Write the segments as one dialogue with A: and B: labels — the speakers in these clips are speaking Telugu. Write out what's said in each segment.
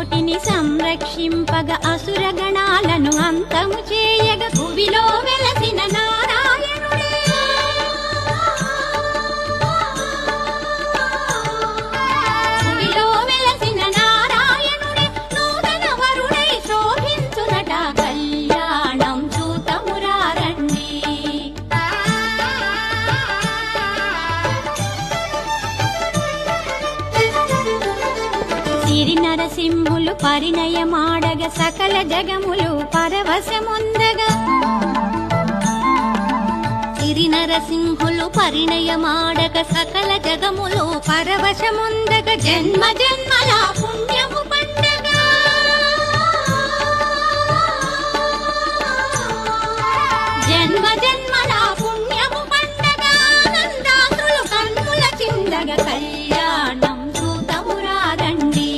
A: కోటిని సంరక్షింపగ అసురగణాలను అంతము చేయగ భువిలో వెలసిన నారాయణుడే భువిలో వెలసిన నారాయణుడే నూతన వరుడై శోభించునట కళ్యాణం చూతమురారండి. సిరి నరసింహులు పరిణయమాడగ సకల జగములు పరవశముందగా సిరి నరసింహులు పరిణయమాడగ సకల జగములు పరవశముందగ జన్మ జన్మల పుణ్యము పండగ జన్మ జన్మల పుణ్యము పండగ నందాసులు కన్నుల చిందగ కళ్యాణం చూతమురారండి.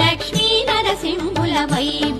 A: లక్ష్మీ నరసింహుల వైభవం